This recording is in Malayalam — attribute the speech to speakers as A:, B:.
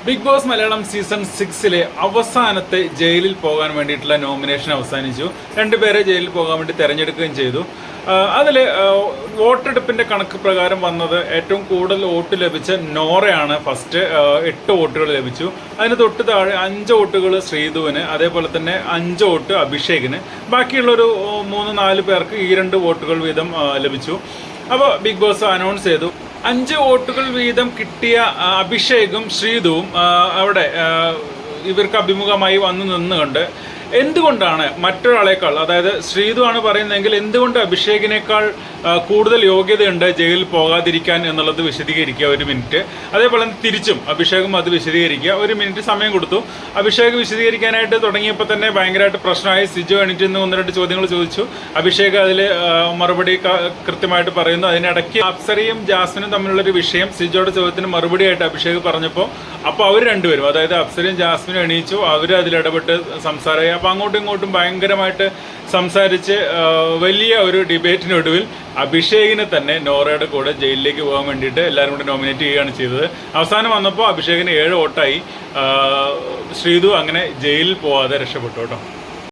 A: ബിഗ് ബോസ് മലയാളം സീസൺ 6 അവസാനത്തെ ജയിലിൽ പോകാൻ വേണ്ടിയിട്ടുള്ള നോമിനേഷൻ അവസാനിച്ചു. രണ്ടുപേരെ ജയിലിൽ പോകാൻ വേണ്ടി തിരഞ്ഞെടുക്കുകയും ചെയ്തു. അതിൽ വോട്ടെടുപ്പിന്റെ കണക്ക് പ്രകാരം വന്നത് ഏറ്റവും കൂടുതൽ വോട്ട് ലഭിച്ച നോറയാണ്. ഫസ്റ്റ് 8 വോട്ടുകൾ ലഭിച്ചു. അതിന് തൊട്ട് താഴെ 5 വോട്ടുകൾ ശ്രീധുവിന്, അതേപോലെ തന്നെ 5 വോട്ട് അഭിഷേകിന്. ബാക്കിയുള്ളൊരു 3-4 പേർക്ക് ഈ 2 വോട്ടുകൾ വീതം ലഭിച്ചു. അപ്പോൾ ബിഗ് ബോസ് അനൗൺസ് ചെയ്തു 5 വോട്ടുകൾ വീതം കിട്ടിയ അഭിഷേകും ശ്രീധുവും അവിടെ ഇവർക്ക് അഭിമുഖമായി വന്നു നിന്നുകൊണ്ട് എന്തുകൊണ്ടാണ് മറ്റൊരാളേക്കാൾ, അതായത് ശ്രീധു ആണ് പറയുന്നതെങ്കിൽ എന്തുകൊണ്ട് അഭിഷേകിനേക്കാൾ കൂടുതൽ യോഗ്യതയുണ്ട് ജയിലിൽ പോകാതിരിക്കാൻ എന്നുള്ളത് വിശദീകരിക്കുക 1 മിനിറ്റ്. അതേപോലെ തിരിച്ചും അഭിഷേകും അത് വിശദീകരിക്കുക. 1 മിനിറ്റ് സമയം കൊടുത്തു. അഭിഷേക് വിശദീകരിക്കാനായിട്ട് തുടങ്ങിയപ്പോൾ തന്നെ ഭയങ്കരമായിട്ട് പ്രശ്നമായി. സിജു എണീറ്റ് നിന്ന് 1-2 ചോദ്യങ്ങൾ ചോദിച്ചു. അഭിഷേക് അതിൽ മറുപടി കൃത്യമായിട്ട് പറയുന്നു. അതിനിടയ്ക്ക് അപ്സരയും ജാസ്മിനും തമ്മിലുള്ളൊരു വിഷയം സിജോയുടെ ചോദ്യത്തിന് മറുപടിയായിട്ട് അഭിഷേക് പറഞ്ഞപ്പോൾ അവർ രണ്ടുപേരും, അതായത് അപ്സരയും ജാസ്മിനും എണീച്ചു. അവർ അതിലിടപെട്ട് സംസാരമായി. അപ്പോൾ അങ്ങോട്ടും ഇങ്ങോട്ടും ഭയങ്കരമായിട്ട് സംസാരിച്ച് വലിയ ഒരു ഡിബേറ്റിനൊടുവിൽ അഭിഷേകിനെ തന്നെ നോറയുടെ കൂടെ ജയിലിലേക്ക് പോകാൻ വേണ്ടിയിട്ട് എല്ലാവരും കൂടെ നോമിനേറ്റ് ചെയ്യുകയാണ് ചെയ്തത്. അവസാനം വന്നപ്പോൾ അഭിഷേകിന് 7 വോട്ടായി. ശ്രീധു അങ്ങനെ ജയിലിൽ പോവാതെ രക്ഷപ്പെട്ടു കേട്ടോ.